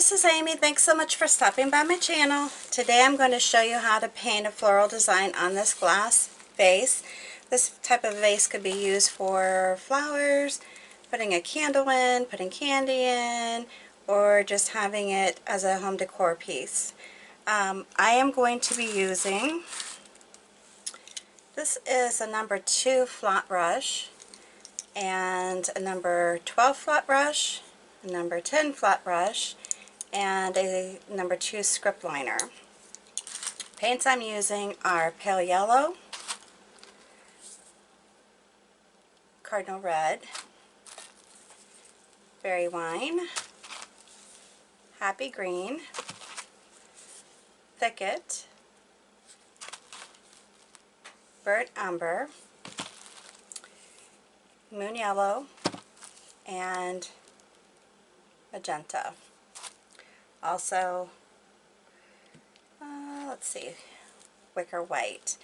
this is Amy. Thanks so much for stopping by my channel. Today I'm going to show you how to paint a floral design on this glass vase. This type of vase could be used for flowers, putting a candle in, putting candy in, or just having it as a home decor piece. I am going to be using, this is a number 2 flat brush and a number 12 flat brush, a number 10 flat brush, and a number 2 script liner. Paints I'm using are Pale Yellow, Cardinal Red, Berry Wine, Happy Green, Thicket, Burnt Umber, Moon Yellow, and Magenta. Also, let's see, Wicker White.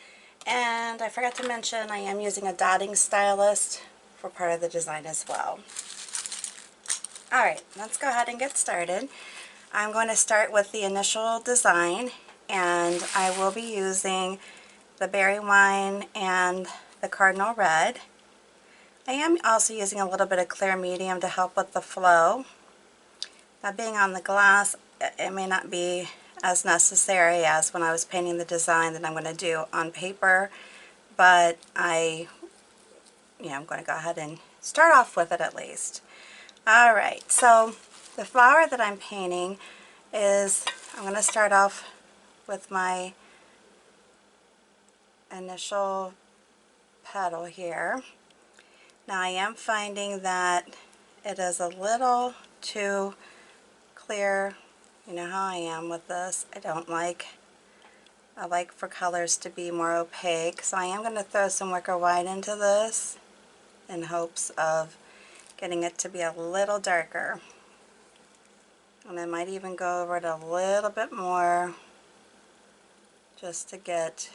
And I forgot to mention I am using a dotting stylus for part of the design as well. Alright, let's go ahead and get started. I'm going to start with the initial design, and I will be using the Berry Wine and the Cardinal Red. I am also using a little bit of clear medium to help with the flow. Now, being on the glass, it may not be as necessary as when I was painting the design that I'm going to do on paper, but I'm going to go ahead and start off with it at least. Alright, so the flower that I'm painting is, I'm going to start off with my initial petal here. Now I am finding that it is a little too clear. You know how I am with this. I like for colors to be more opaque, so I am going to throw some Wicker White into this in hopes of getting it to be a little darker. And I might even go over it a little bit more just to get,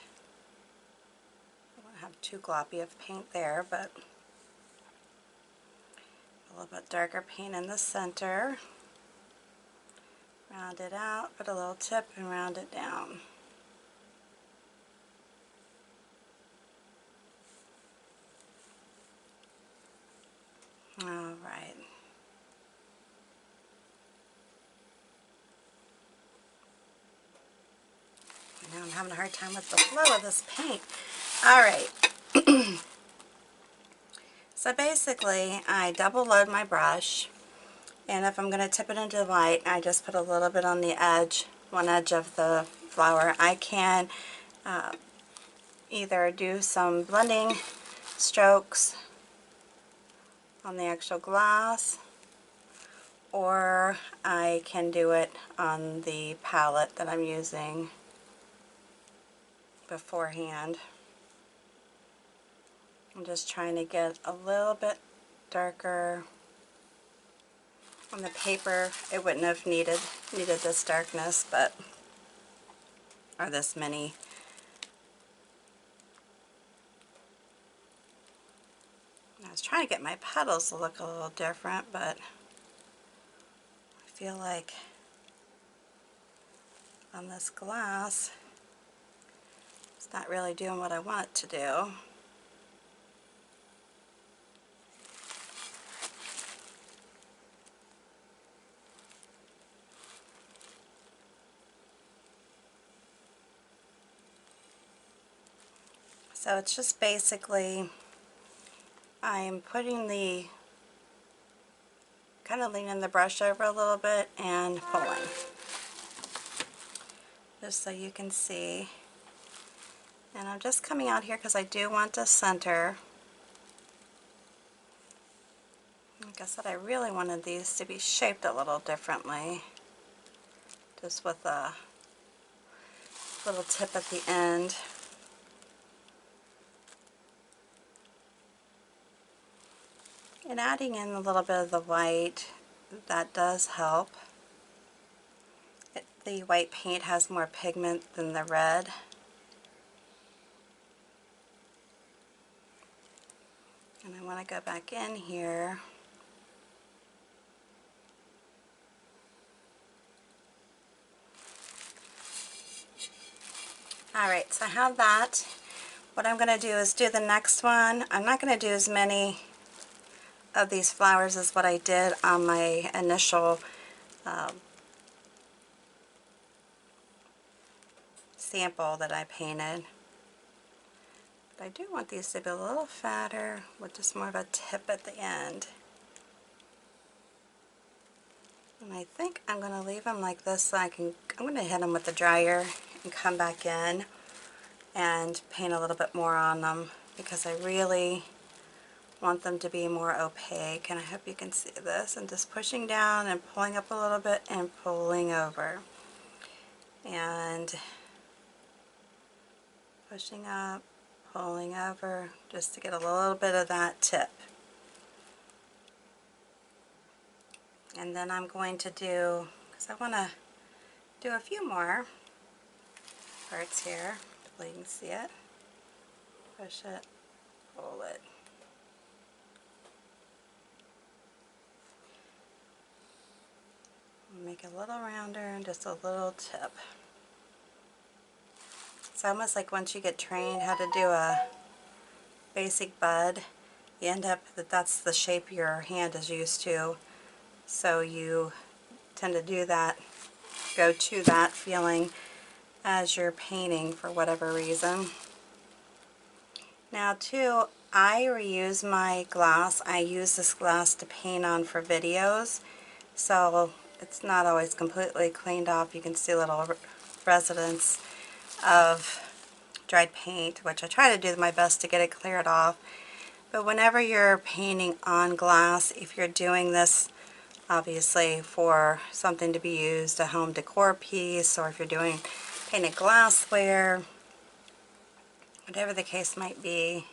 I don't have too gloppy of paint there, but a little bit darker paint in the center. Round it out, put a little tip and round it down. Alright. Now I'm having a hard time with the flow of this paint. Alright. So basically, I double load my brush, and if I'm going to tip it into white, I just put a little bit on the edge, one edge of the flower. I can either do some blending strokes on the actual glass, or I can do it on the palette that I'm using beforehand. I'm just trying to get a little bit darker. On the paper, it wouldn't have needed this darkness, but, or this many. I was trying to get my petals to look a little different, but I feel like on this glass, it's not really doing what I want it to do. So it's just basically, I'm putting the, kind of leaning the brush over a little bit and pulling, just so you can see. And I'm just coming out here because I do want to center. Like I said, I really wanted these to be shaped a little differently, just with a little tip at the end. And adding in a little bit of the white, that does help. The white paint has more pigment than the red. And I want to go back in here Alright, so I have that. What I'm going to do is do the next one. I'm not going to do as many of these flowers as what I did on my initial sample that I painted. But I do want these to be a little fatter with just more of a tip at the end. And I think I'm going to leave them like this so I'm going to hit them with the dryer and come back in and paint a little bit more on them because I really want them to be more opaque, and I hope you can see this. And just pushing down and pulling up a little bit and pulling over. And pushing up, pulling over, just to get a little bit of that tip. And then I'm going to do, because I want to do a few more parts here, so you can see it. Push it, pull it. Make it a little rounder and just a little tip. It's almost like once you get trained how to do a basic bud, you end up that's the shape your hand is used to. So you tend to do that, go to that feeling as you're painting for whatever reason. Now too, I reuse my glass. I use this glass to paint on for videos, so it's not always completely cleaned off. You can see little residents of dried paint, which I try to do my best to get it cleared off. But whenever you're painting on glass, if you're doing this obviously for something to be used, a home decor piece, or if you're doing painted glassware, whatever the case might be,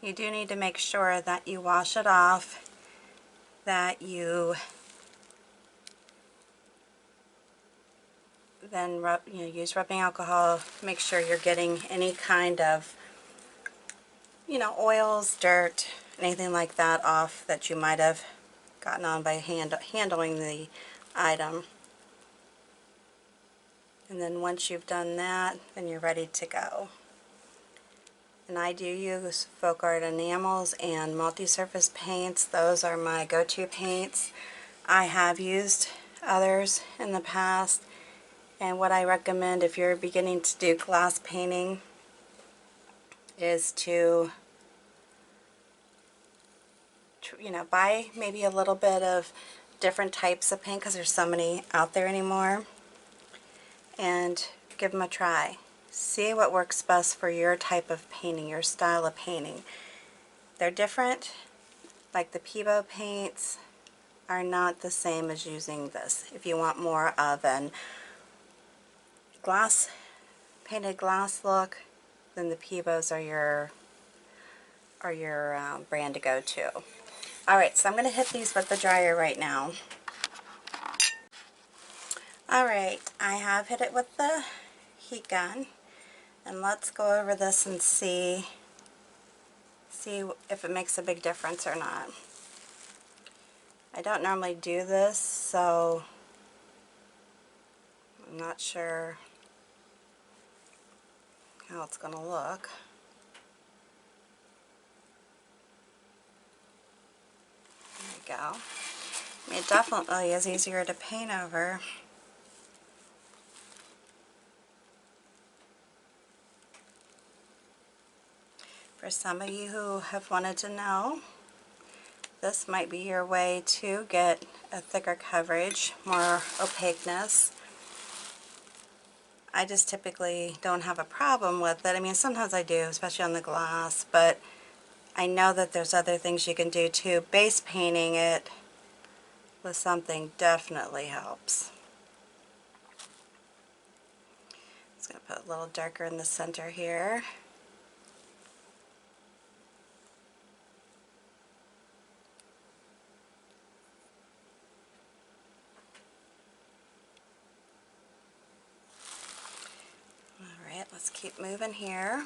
you do need to make sure that you wash it off, that you then use rubbing alcohol, make sure you're getting any kind of oils, dirt, anything like that off that you might have gotten on by handling the item. And then once you've done that, then you're ready to go. And I do use folk art enamels and multi-surface paints. Those are my go-to paints. I have used others in the past, and what I recommend if you're beginning to do glass painting is to buy maybe a little bit of different types of paint, because there's so many out there anymore, and give them a try. See what works best for your type of painting, your style of painting. They're different, like the Peebo paints are not the same as using this. If you want more of an painted glass look, then the Peebos are your brand to go to. Alright, so I'm going to hit these with the dryer right now. Alright, I have hit it with the heat gun, and let's go over this and see if it makes a big difference or not. I don't normally do this, so I'm not sure how it's going to look. There we go. I mean, it definitely is easier to paint over. For some of you who have wanted to know, this might be your way to get a thicker coverage, more opaqueness. I just typically don't have a problem with it. I mean, sometimes I do, especially on the glass, but I know that there's other things you can do too. Base painting it with something definitely helps. I'm just going to put a little darker in the center here. Alright, let's keep moving here.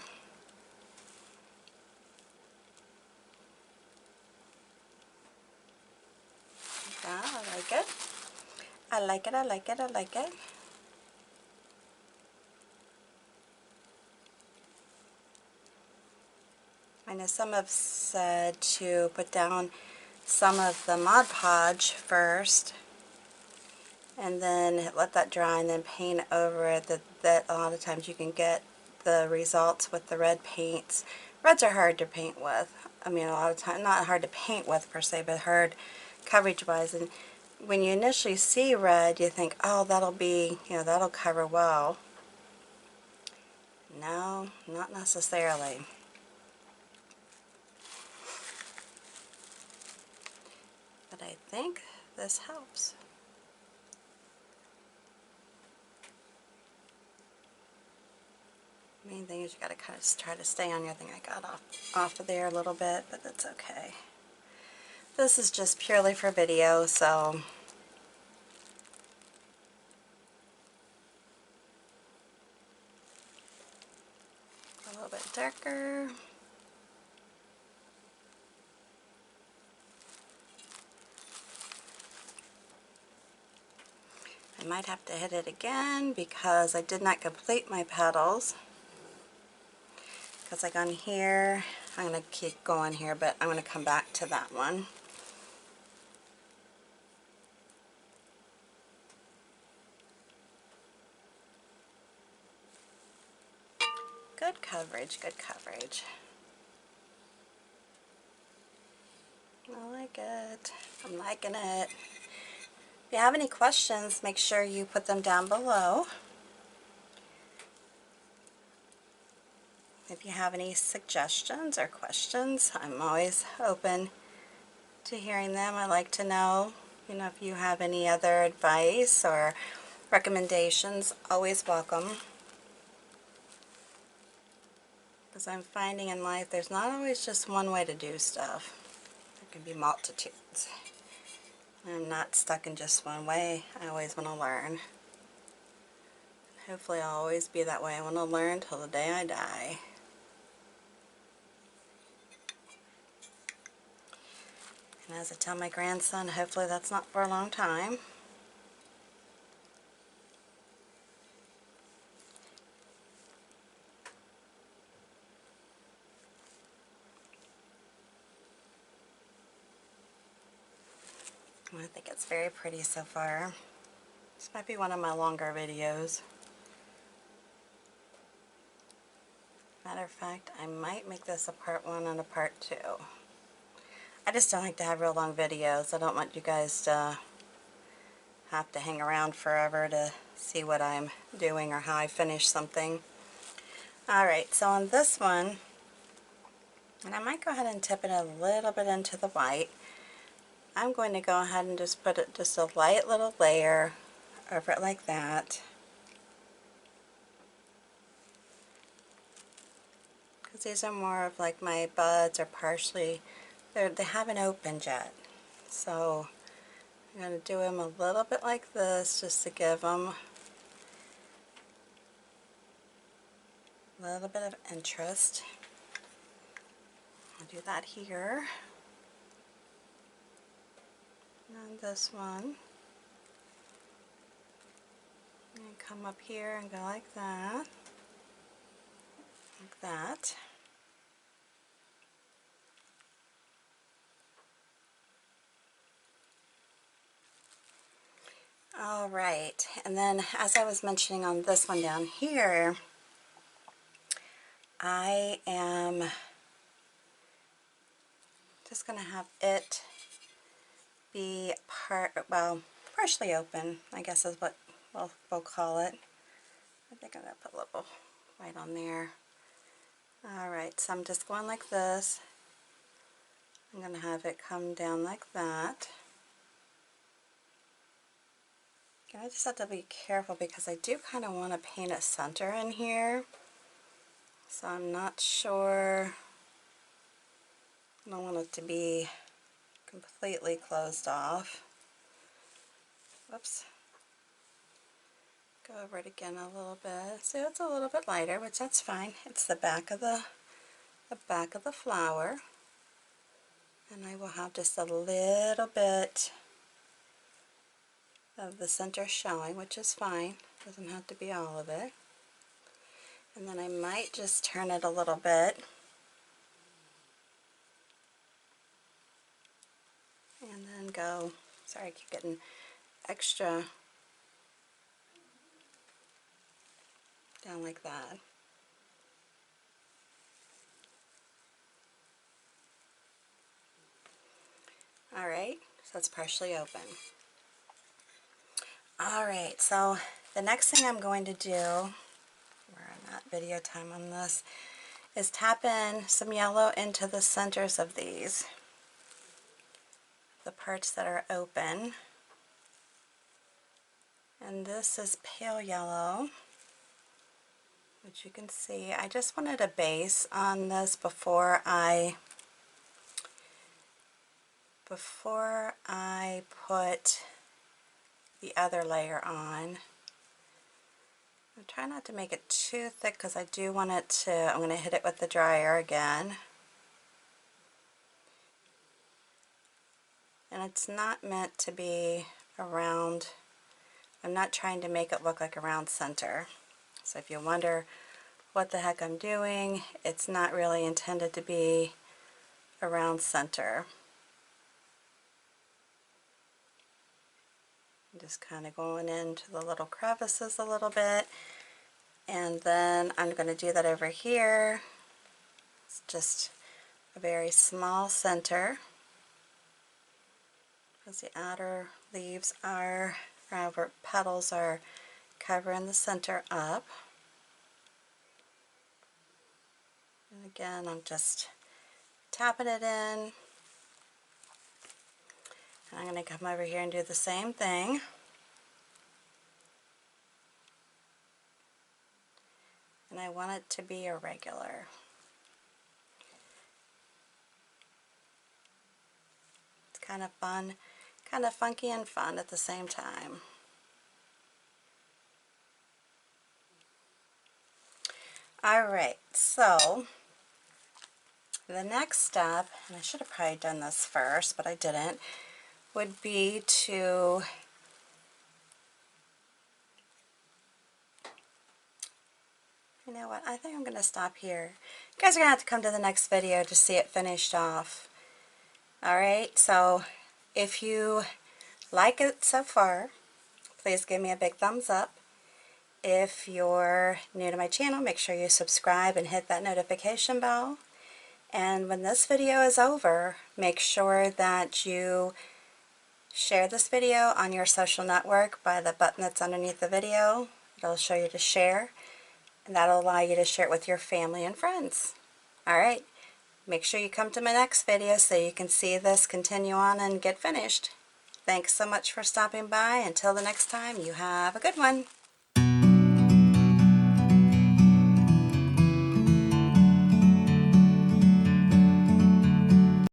Yeah, I like it. I like it, I like it, I like it. I know some have said to put down some of the Mod Podge first and then let that dry and then paint over it. That a lot of times you can get the results with the red paints. Reds are hard to paint with. I mean, a lot of times, not hard to paint with per se, but hard coverage wise. And when you initially see red, you think, oh, that'll be, you know, that'll cover well. No, not necessarily. But I think this helps. Main thing is you got to kind of try to stay on your thing. I got off of there a little bit, but that's okay. This is just purely for video, so a little bit darker. I might have to hit it again because I did not complete my petals. Because like on here, I'm going to keep going here, but I'm going to come back to that one. Good coverage, good coverage. I like it. I'm liking it. If you have any questions, make sure you put them down below. If you have any suggestions or questions, I'm always open to hearing them. I like to know, you know, if you have any other advice or recommendations, always welcome. Because I'm finding in life there's not always just one way to do stuff. There can be multitudes. I'm not stuck in just one way. I always want to learn. Hopefully I'll always be that way. I want to learn till the day I die. And as I tell my grandson, hopefully that's not for a long time. I think it's very pretty so far. This might be one of my longer videos. Matter of fact, I might make this a part 1 and a part 2. I just don't like to have real long videos. I don't want you guys to have to hang around forever to see what I'm doing or how I finish something. Alright, so on this one, and I might go ahead and tip it a little bit into the white. I'm going to go ahead and just put it just a light little layer over it like that. Because these are more of like my buds are partially, they haven't opened yet. So I'm going to do them a little bit like this just to give them a little bit of interest. I'll do that here. And this one. And come up here and go like that. Like that. Alright, and then as I was mentioning on this one down here, I am just going to have it be partially open, I guess is what we'll call it. I think I'm going to put a little white on there. Alright, so I'm just going like this. I'm going to have it come down like that. I just have to be careful because I do kind of want to paint a center in here. So I'm not sure. I don't want it to be completely closed off. Whoops. Go over it again a little bit. See, it's a little bit lighter, which that's fine. It's the back of the flower. And I will have just a little bit of the center showing, which is fine. Doesn't have to be all of it. And then I might just turn it a little bit and go. Sorry, I keep getting extra down like that. Alright, so it's partially open. Alright, so the next thing I'm going to do, we're not video time on this, is tap in some yellow into the centers of these, the parts that are open. And this is pale yellow, which you can see. I just wanted a base on this before I put the other layer on. I'm trying not to make it too thick because I do want it to, I'm going to hit it with the dryer again. And it's not meant to be a round, I'm not trying to make it look like a round center. So if you wonder what the heck I'm doing, it's not really intended to be a round center. I'm just kind of going into the little crevices a little bit, and then I'm going to do that over here. It's just a very small center because the outer leaves are, or petals are covering the center up. And again, I'm just tapping it in. And I'm going to come over here and do the same thing. And I want it to be irregular. It's kind of fun, kind of funky and fun at the same time. Alright, so the next step, and I should have probably done this first, but I didn't, would be to you know what, I think I'm going to stop here. You guys are going to have to come to the next video to see it finished off. Alright, so if you like it so far, please give me a big thumbs up. If you're new to my channel, make sure you subscribe and hit that notification bell. And when this video is over, make sure that you share this video on your social network by the button that's underneath the video. It'll show you to share, and that'll allow you to share it with your family and friends. Alright, make sure you come to my next video so you can see this continue on and get finished. Thanks so much for stopping by. Until the next time, you have a good one.